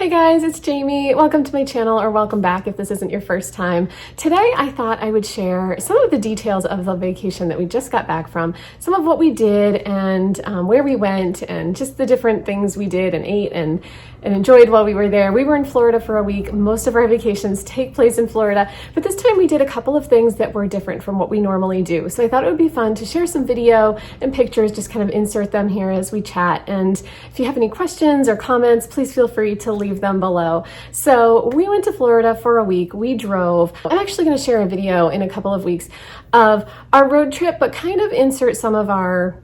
Hey guys, it's Jamie. Welcome to my channel, or welcome back if this isn't your first time. Today I thought I would share some of the details of the vacation that we just got back from, some of what we did and where we went and just the different things we did and ate and enjoyed while we were there. We were in Florida for a week. Most of our vacations take place in Florida, but this time we did a couple of things that were different from what we normally do. So I thought it would be fun to share some video and pictures, just kind of insert them here as we chat. And if you have any questions or comments, please feel free to leave them below. So we went to Florida for a week. We drove. I'm actually going to share a video in a couple of weeks of our road trip, but kind of insert some of our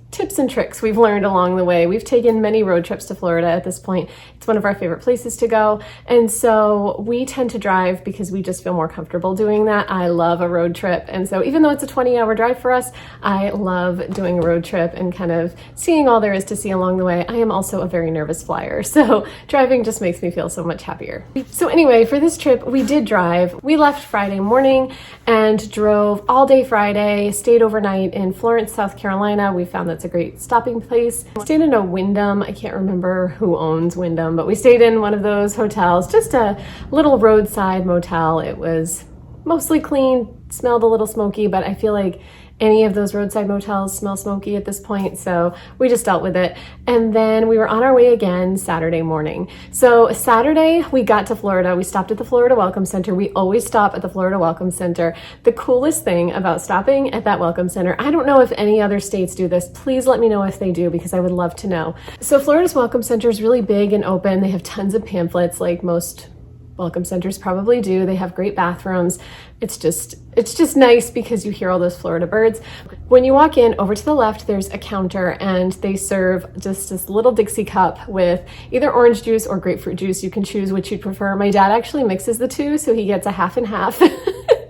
tips and tricks we've learned along the way. We've taken many road trips to Florida at this point. It's one of our favorite places to go. And so we tend to drive because we just feel more comfortable doing that. I love a road trip. And so even though it's a 20-hour drive for us, I love doing a road trip and kind of seeing all there is to see along the way. I am also a very nervous flyer, so driving just makes me feel so much happier. So anyway, for this trip, we did drive. We left Friday morning and drove all day Friday, stayed overnight in Florence, South Carolina. We found that's a great stopping place. Stayed in a Wyndham. I can't remember who owns Wyndham, but we stayed in one of those hotels, just a little roadside motel. It was mostly clean, smelled a little smoky, but I feel like any of those roadside motels smell smoky at this point, so we just dealt with it. And then we were on our way again Saturday morning. So Saturday, we got to Florida. We stopped at the Florida Welcome Center. We always stop at the Florida Welcome Center. The coolest thing about stopping at that Welcome Center, I don't know if any other states do this. Please let me know if they do, because I would love to know. So Florida's Welcome Center is really big and open. They have tons of pamphlets, like most welcome centers probably do. They have great bathrooms. It's just nice because you hear all those Florida birds. When you walk in, over to the left, there's a counter and they serve just this little Dixie cup with either orange juice or grapefruit juice. You can choose which you'd prefer. My dad actually mixes the two, so he gets a half and half.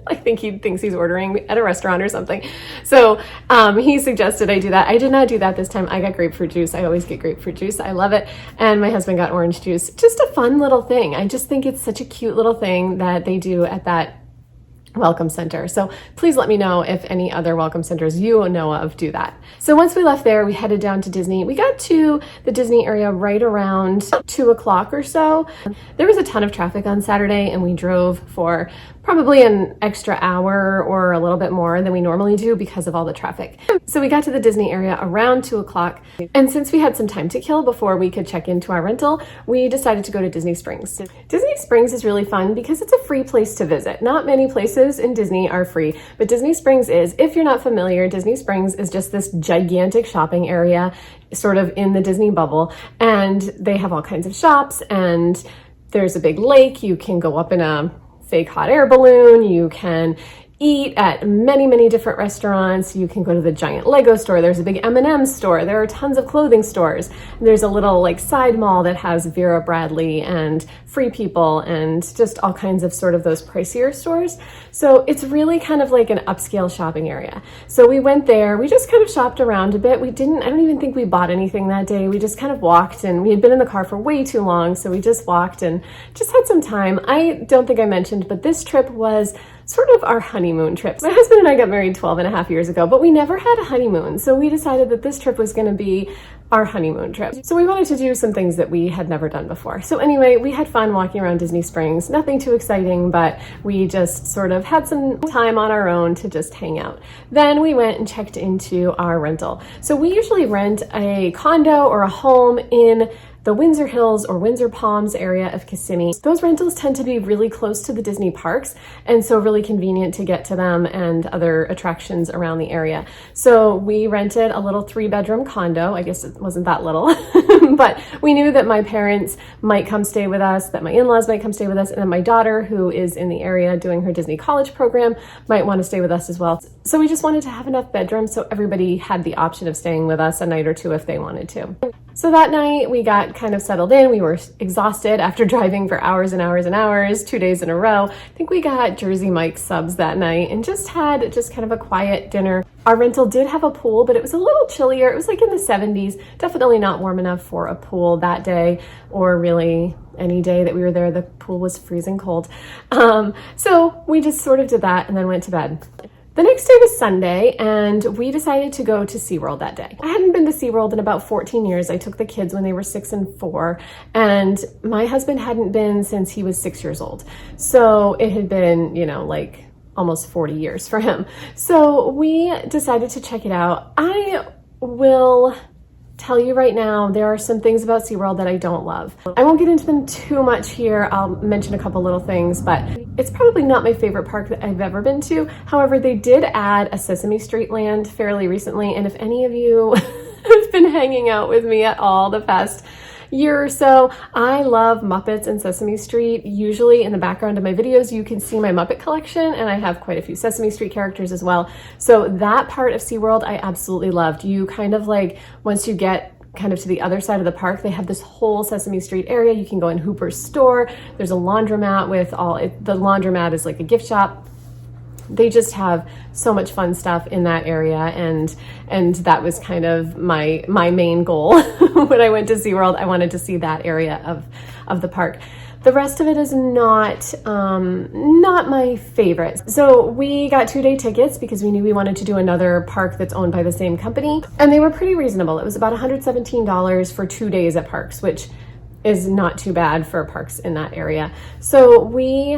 I think he thinks he's ordering at a restaurant or something. So he suggested I do that. I did not do that this time. I got grapefruit juice. I always get grapefruit juice. I love it. And my husband got orange juice. Just a fun little thing. I just think it's such a cute little thing that they do at that welcome center. So please let me know if any other welcome centers you know of do that. So once we left there, we headed down to Disney. We got to the Disney area right around 2 o'clock or so. There was a ton of traffic on Saturday and we drove for probably an extra hour or a little bit more than we normally do because of all the traffic. So we got to the Disney area around 2 o'clock. And since we had some time to kill before we could check into our rental, we decided to go to Disney Springs. Disney Springs is really fun because it's a free place to visit. Not many places in Disney are free, but Disney Springs is. If you're not familiar, Disney Springs is just this gigantic shopping area sort of in the Disney bubble. And they have all kinds of shops and there's a big lake. You can go up in a fake hot air balloon. You can eat at many different restaurants. You can go to the giant Lego store. There's a big M&M store. There are tons of clothing stores. There's a little like side mall that has Vera Bradley and Free People and just all kinds of sort of those pricier stores. So it's really kind of like an upscale shopping area. So we went there. We just kind of shopped around a bit. I don't even think we bought anything that day. We just kind of walked, and we had been in the car for way too long. So we just walked and just had some time. I don't think I mentioned, but this trip was sort of our honeymoon trip. My husband and I got married 12 and a half years ago, but we never had a honeymoon. So we decided that this trip was going to be our honeymoon trip. So we wanted to do some things that we had never done before. So anyway, we had fun walking around Disney Springs. Nothing too exciting, but we just sort of had some time on our own to just hang out. Then we went and checked into our rental. So we usually rent a condo or a home in the Windsor Hills or Windsor Palms area of Kissimmee. Those rentals tend to be really close to the Disney parks, and so really convenient to get to them and other attractions around the area. So we rented a little 3-bedroom condo. I guess it wasn't that little, but we knew that my parents might come stay with us, that my in-laws might come stay with us, and then my daughter, who is in the area doing her Disney college program, might want to stay with us as well. So we just wanted to have enough bedrooms so everybody had the option of staying with us a night or two if they wanted to. So that night we got kind of settled in. We were exhausted after driving for hours and hours and hours, 2 days in a row. I think we got Jersey Mike's subs that night and just had kind of a quiet dinner. Our rental did have a pool, but it was a little chillier. It was like in the 70s, definitely not warm enough for a pool that day, or really any day that we were there. The pool was freezing cold. So we just sort of did that and then went to bed. The next day was Sunday, and we decided to go to SeaWorld that day. I hadn't been to SeaWorld in about 14 years. I took the kids when they were 6 and 4, and my husband hadn't been since he was 6 years old. So it had been, like almost 40 years for him. So we decided to check it out. I will tell you right now, there are some things about SeaWorld that I don't love. I won't get into them too much here. I'll mention a couple little things, but it's probably not my favorite park that I've ever been to. However, they did add a Sesame Street land fairly recently, and if any of you have been hanging out with me at all the past year or so, I love Muppets and Sesame Street. Usually in the background of my videos, you can see my Muppet collection, and I have quite a few Sesame Street characters as well. So that part of SeaWorld I absolutely loved. You kind of like, once you get kind of to the other side of the park, they have this whole Sesame Street area. You can go in Hooper's store. There's a laundromat with the laundromat is like a gift shop. They just have so much fun stuff in that area, and that was kind of my main goal when I went to SeaWorld. I wanted to see that area of the park. The rest of it is not my favorite. So we got 2-day tickets because we knew we wanted to do another park that's owned by the same company, and they were pretty reasonable. It was about $117 for 2 days at parks, which is not too bad for parks in that area. So we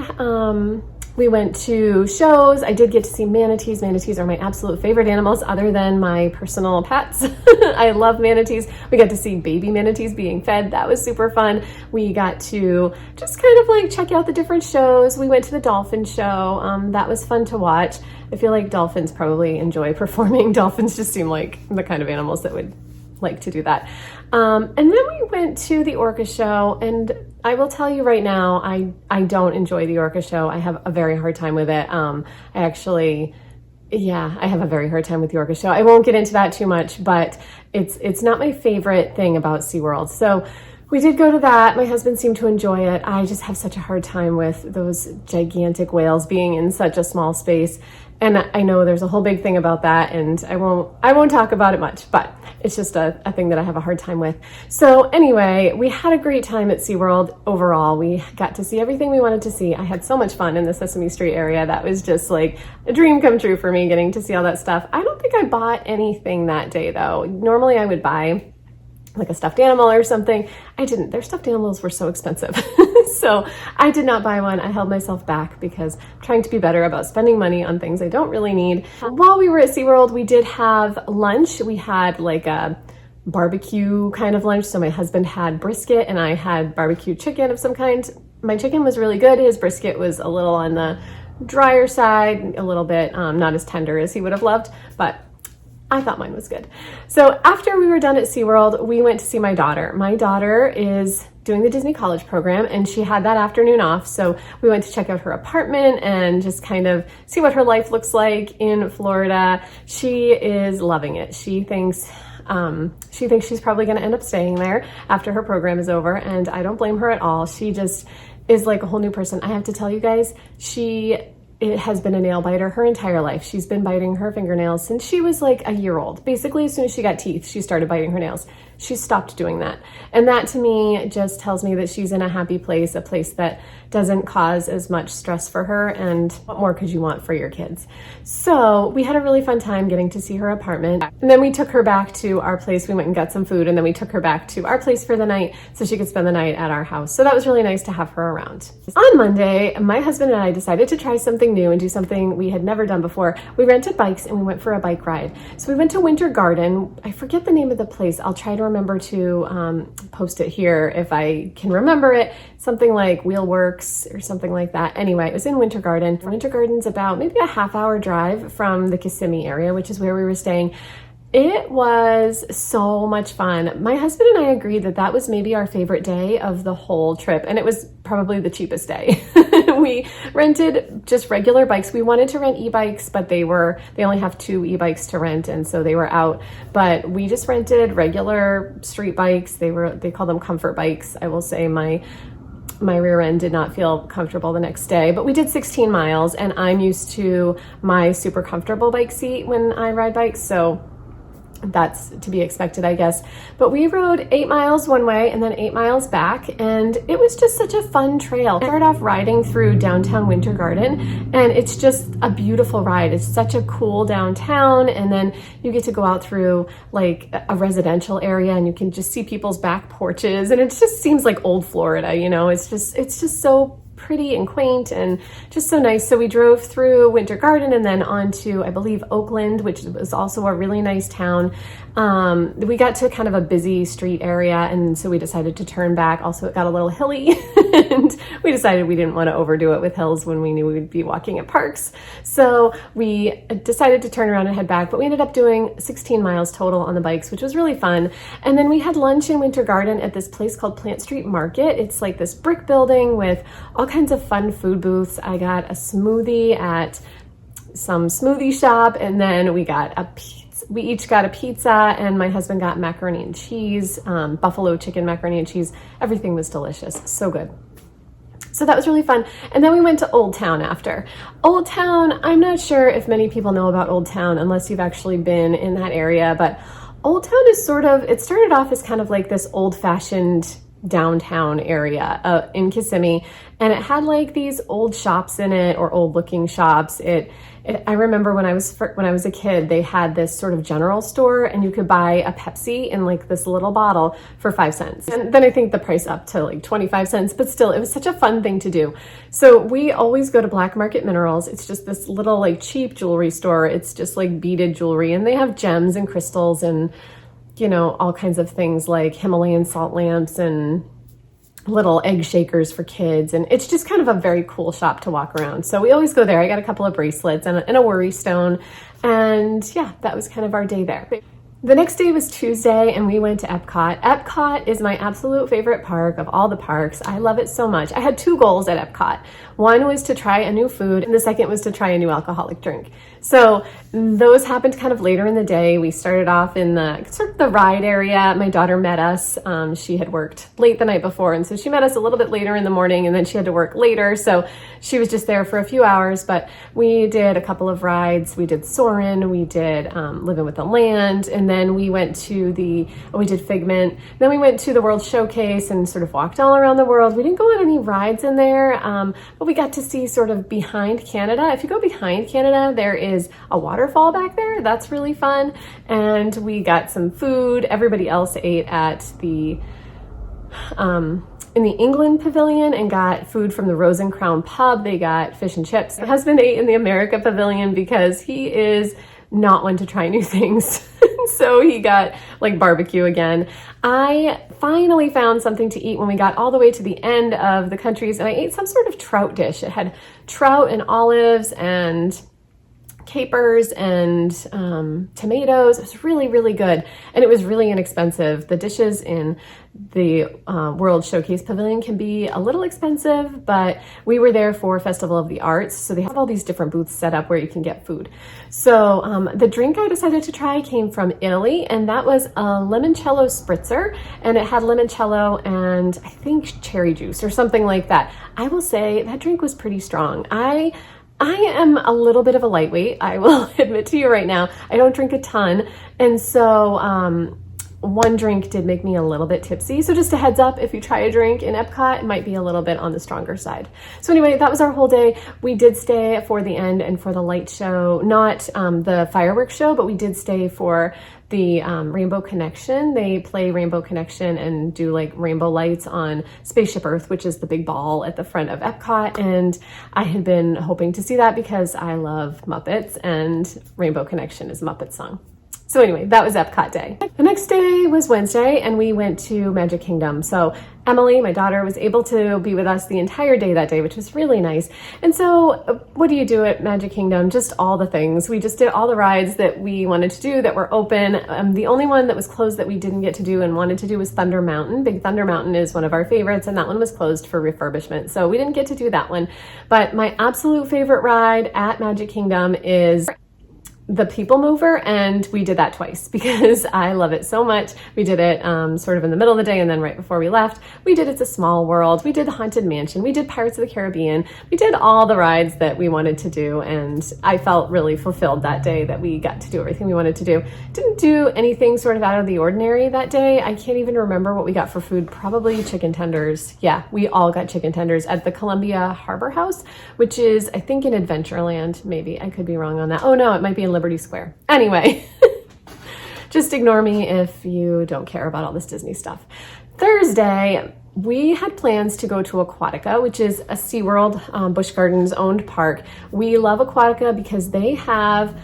went to shows. I did get to see manatees. Manatees are my absolute favorite animals other than my personal pets. I love manatees. We got to see baby manatees being fed. That was super fun. We got to just kind of like check out the different shows. We went to the dolphin show. That was fun to watch. I feel like dolphins probably enjoy performing. Dolphins just seem like the kind of animals that would like to do that. And then we went to the orca show, and I will tell you right now, I don't enjoy the orca show. I have a very hard time with it. I have a very hard time with the orca show. I won't get into that too much, but it's not my favorite thing about SeaWorld. So we did go to that. My husband seemed to enjoy it. I just have such a hard time with those gigantic whales being in such a small space. And I know there's a whole big thing about that, and I won't talk about it much, but it's just a thing that I have a hard time with. So anyway, we had a great time at SeaWorld overall. We got to see everything we wanted to see. I had so much fun in the Sesame Street area. That was just like a dream come true for me, getting to see all that stuff. I don't think I bought anything that day though. Normally I would buy like a stuffed animal or something. I didn't. Their stuffed animals were so expensive. So I did not buy one. I held myself back because I'm trying to be better about spending money on things I don't really need. While we were at SeaWorld, we did have lunch. We had like a barbecue kind of lunch. So my husband had brisket and I had barbecue chicken of some kind. My chicken was really good. His brisket was a little on the drier side, a little bit not as tender as he would have loved, but I thought mine was good. So after we were done at SeaWorld, we went to see my daughter. My daughter is doing the Disney College program, and she had that afternoon off. So we went to check out her apartment and just kind of see what her life looks like in Florida. She is loving it. She thinks she's probably going to end up staying there after her program is over, and I don't blame her at all. She just is like a whole new person. I have to tell you guys, it has been a nail biter her entire life. She's been biting her fingernails since she was like a year old. Basically, as soon as she got teeth, she started biting her nails. She stopped doing that. And that to me just tells me that she's in a happy place, a place that doesn't cause as much stress for her. And what more could you want for your kids? So we had a really fun time getting to see her apartment. And then we took her back to our place. We went and got some food, and then we took her back to our place for the night so she could spend the night at our house. So that was really nice to have her around. On Monday, my husband and I decided to try something new and do something we had never done before. We rented bikes and we went for a bike ride. So we went to Winter Garden. I forget the name of the place. I'll try to remember to post it here if I can remember it. Something like Wheelworks or something like that. Anyway, it was in Winter Garden. Winter Garden's about maybe a half-hour drive from the Kissimmee area, which is where we were staying. It was so much fun. My husband and I agreed that that was maybe our favorite day of the whole trip, and it was probably the cheapest day. We rented just regular bikes. We wanted to rent e-bikes, but they only have 2 e-bikes to rent, and so they were out. But we just rented regular street bikes. They call them comfort bikes. I will say my rear end did not feel comfortable the next day, but we did 16 miles, and I'm used to my super comfortable bike seat when I ride bikes, so That's to be expected, I guess. But we rode 8 miles one way and then 8 miles back, and it was just such a fun trail. I started off riding through downtown Winter Garden, and it's just a beautiful ride. It's such a cool downtown, and then you get to go out through like a residential area, and you can just see people's back porches, and it just seems like old Florida, you know. It's just so pretty and quaint and just so nice. So we drove through Winter Garden and then on to, I believe, Oakland, which was also a really nice town. We got to kind of a busy street area, and so we decided to turn back. Also, it got a little hilly and we decided we didn't want to overdo it with hills when we knew we would be walking at parks. So we decided to turn around and head back, but we ended up doing 16 miles total on the bikes, which was really fun. And then we had lunch in Winter Garden at this place called Plant Street Market. It's like this brick building with all kinds of fun food booths. I got a smoothie at some smoothie shop, and then we got a pizza. We each got a pizza, and my husband got macaroni and cheese, buffalo chicken macaroni and cheese. Everything was delicious, so good. So that was really fun. And then we went to Old Town after. Old Town, I'm not sure if many people know about Old Town unless you've actually been in that area, but Old Town is it started off as kind of like this old-fashioned downtown area in Kissimmee, and it had like these old shops in it, or old looking shops. I remember when I was a kid, they had this sort of general store, and you could buy a Pepsi in like this little bottle for 5 cents. And then I think the price up to like 25 cents, but still it was such a fun thing to do. So we always go to Black Market Minerals. It's just this little like cheap jewelry store. It's just like beaded jewelry, and they have gems and crystals and, you know, all kinds of things like Himalayan salt lamps and little egg shakers for kids. And it's just kind of a very cool shop to walk around. So we always go there. I got a couple of bracelets and a worry stone. And yeah, that was kind of our day there. The next day was Tuesday, and we went to Epcot. Epcot is my absolute favorite park of all the parks. I love it so much. I had 2 goals at Epcot. One was to try a new food, and the second was to try a new alcoholic drink. So those happened kind of later in the day. We started off in the sort of the ride area. My daughter met us. She had worked late the night before, and so she met us a little bit later in the morning, and then she had to work later. So she was just there for a few hours, but we did a couple of rides. We did Soarin', we did Living with the Land, and then we went to we did Figment. Then we went to the World Showcase and sort of walked all around the world. We didn't go on any rides in there, but we got to see sort of behind Canada. If you go behind Canada, there is a waterfall back there. That's really fun. And we got some food. Everybody else ate at in the England Pavilion and got food from the Rose and Crown Pub. They got fish and chips. My husband ate in the America Pavilion because he is not one to try new things. So he got like barbecue again. I finally found something to eat when we got all the way to the end of the countries, and I ate some sort of trout dish. It had trout and olives and capers and tomatoes. It was really, really good. And it was really inexpensive. The dishes in the World Showcase Pavilion can be a little expensive, but we were there for Festival of the Arts. So they have all these different booths set up where you can get food. So the drink I decided to try came from Italy, and that was a Limoncello Spritzer. And it had limoncello and I think cherry juice or something like that. I will say that drink was pretty strong. I am a little bit of a lightweight, I will admit to you right now. I don't drink a ton, and so one drink did make me a little bit tipsy. So just a heads up, if you try a drink in Epcot, it might be a little bit on the stronger side. So anyway, that was our whole day. We did stay for the end and for the light show, not the fireworks show, but we did stay for the Rainbow Connection. They play Rainbow Connection and do like rainbow lights on Spaceship Earth, which is the big ball at the front of Epcot. And I had been hoping to see that because I love Muppets, and Rainbow Connection is a Muppet song. So anyway, that was Epcot day. The next day was Wednesday, and we went to Magic Kingdom. So Emily, my daughter, was able to be with us the entire day that day, which was really nice. And so what do you do at Magic Kingdom? Just all the things. We just did all the rides that we wanted to do that were open. The only one that was closed that we didn't get to do and wanted to do was Thunder Mountain. Big Thunder Mountain is one of our favorites, and that one was closed for refurbishment. So we didn't get to do that one. But my absolute favorite ride at Magic Kingdom is the People Mover, and we did that twice because I love it so much. We did it sort of in the middle of the day, and then right before we left, we did It's a Small World, we did the Haunted Mansion, we did Pirates of the Caribbean, we did all the rides that we wanted to do, and I felt really fulfilled that day that we got to do everything we wanted to do. Didn't do anything sort of out of the ordinary that day. I can't even remember what we got for food, probably chicken tenders. Yeah, we all got chicken tenders at the Columbia Harbor House, which is, I think, in Adventureland, maybe. I could be wrong on that. Oh no, it might be in Liberty Square. Anyway, just ignore me if you don't care about all this Disney stuff. Thursday, we had plans to go to Aquatica, which is a SeaWorld Busch Gardens owned park. We love Aquatica because they have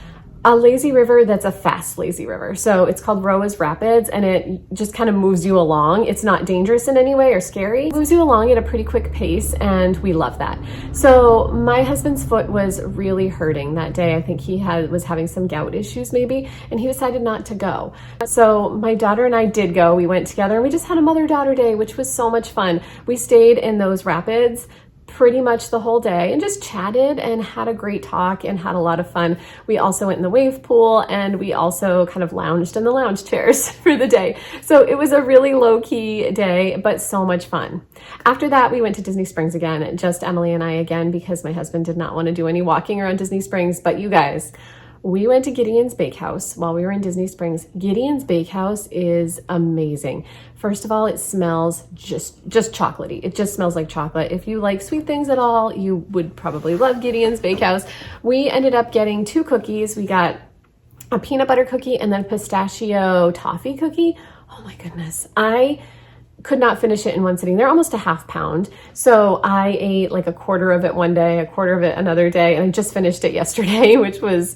a lazy river that's a fast lazy river. So it's called Roa's Rapids, and it just kind of moves you along. It's not dangerous in any way or scary. It moves you along at a pretty quick pace, and we love that. So my husband's foot was really hurting that day. I think he was having some gout issues maybe, and he decided not to go. So my daughter and I did go. We went together, and we just had a mother-daughter day, which was so much fun. We stayed in those rapids pretty much the whole day and just chatted and had a great talk and had a lot of fun. We also went in the wave pool, and we also kind of lounged in the lounge chairs for the day. So it was a really low-key day, but so much fun. After that, we went to Disney Springs again, just Emily and I again, because my husband did not want to do any walking around Disney Springs. But you guys, we went to Gideon's Bakehouse while we were in Disney Springs. Gideon's Bakehouse is amazing. First of all, it smells just chocolatey. It just smells like chocolate. If you like sweet things at all, you would probably love Gideon's Bakehouse. We ended up getting 2 cookies. We got a peanut butter cookie and then a pistachio toffee cookie. Oh my goodness. I could not finish it in one sitting. They're almost a half pound. So I ate like a quarter of it one day, a quarter of it another day, and I just finished it yesterday, which was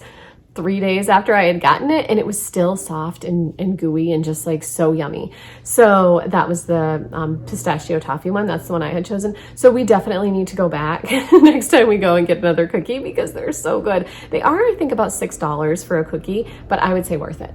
3 days after I had gotten it, and it was still soft and gooey and just like so yummy. So that was the pistachio toffee one. That's the one I had chosen. So we definitely need to go back next time we go and get another cookie because they're so good. They are, I think, about $6 for a cookie, but I would say worth it.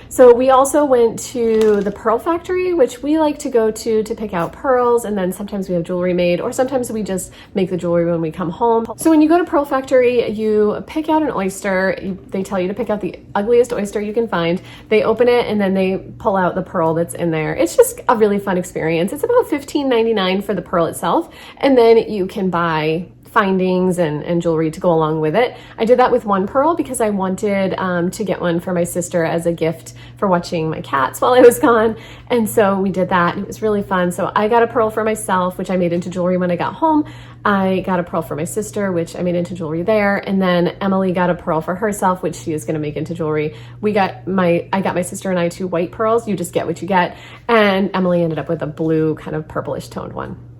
So we also went to the Pearl Factory, which we like to go to pick out pearls, and then sometimes we have jewelry made, or sometimes we just make the jewelry when we come home. So when you go to Pearl Factory, you pick out an oyster. They tell you to pick out the ugliest oyster you can find. They open it, and then they pull out the pearl that's in there. It's just a really fun experience. It's about $15.99 for the pearl itself, and then you can buy findings and jewelry to go along with it. I did that with one pearl because I wanted to get one for my sister as a gift for watching my cats while I was gone. And so we did that. It was really fun. So I got a pearl for myself, which I made into jewelry when I got home. I got a pearl for my sister, which I made into jewelry there. And then Emily got a pearl for herself, which she is going to make into jewelry. I got my sister and I 2 white pearls. You just get what you get. And Emily ended up with a blue kind of purplish toned one.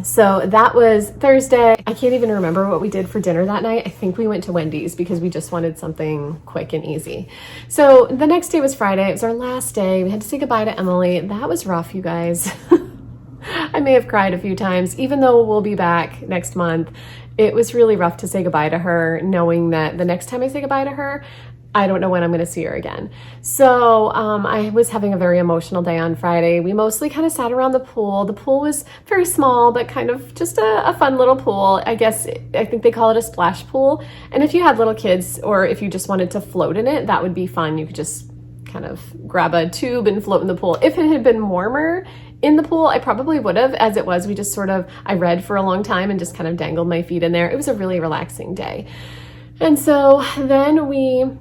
So that was Thursday. I can't even remember what we did for dinner that night. I think we went to Wendy's because we just wanted something quick and easy. So the next day was Friday. It was our last day. We had to say goodbye to Emily. That was rough, you guys. I may have cried a few times, even though we'll be back next month. It was really rough to say goodbye to her, knowing that the next time I say goodbye to her, I don't know when I'm going to see her again. So I was having a very emotional day on Friday. We mostly kind of sat around the pool. The pool was very small, but kind of just a fun little pool. I think they call it a splash pool. And if you had little kids, or if you just wanted to float in it, that would be fun. You could just kind of grab a tube and float in the pool. If it had been warmer in the pool, I probably would have. As it was, I read for a long time and just kind of dangled my feet in there. It was a really relaxing day. And so then we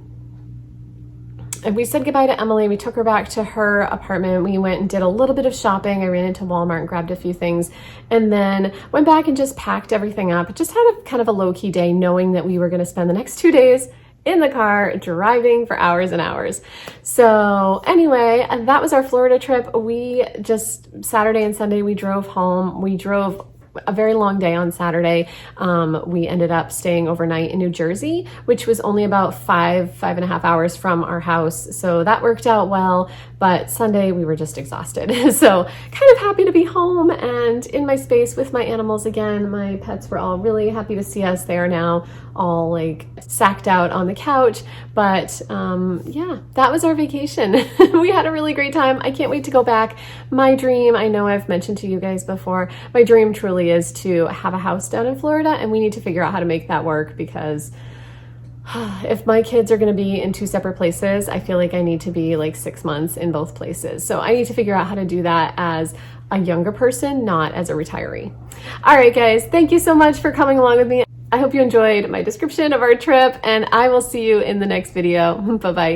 said goodbye to Emily. We took her back to her apartment. We went and did a little bit of shopping. I ran into Walmart and grabbed a few things, and then went back and just packed everything up. Just had a kind of a low-key day, knowing that we were going to spend the next 2 days in the car driving for hours and hours. So anyway, that was our Florida trip. We just, Saturday and Sunday, we drove home. We drove a very long day on Saturday. We ended up staying overnight in New Jersey, which was only about 5.5 hours from our house. So that worked out well, but Sunday we were just exhausted. So kind of happy to be home and in my space with my animals again. My pets were all really happy to see us. They are now all like sacked out on the couch. But yeah, that was our vacation. We had a really great time. I can't wait to go back. My dream, I know I've mentioned to you guys before, my dream truly is to have a house down in Florida, and we need to figure out how to make that work because if my kids are going to be in 2 separate places, I feel like I need to be like 6 months in both places. So I need to figure out how to do that as a younger person, not as a retiree. All right, guys, thank you so much for coming along with me. I hope you enjoyed my description of our trip, and I will see you in the next video. Bye-bye.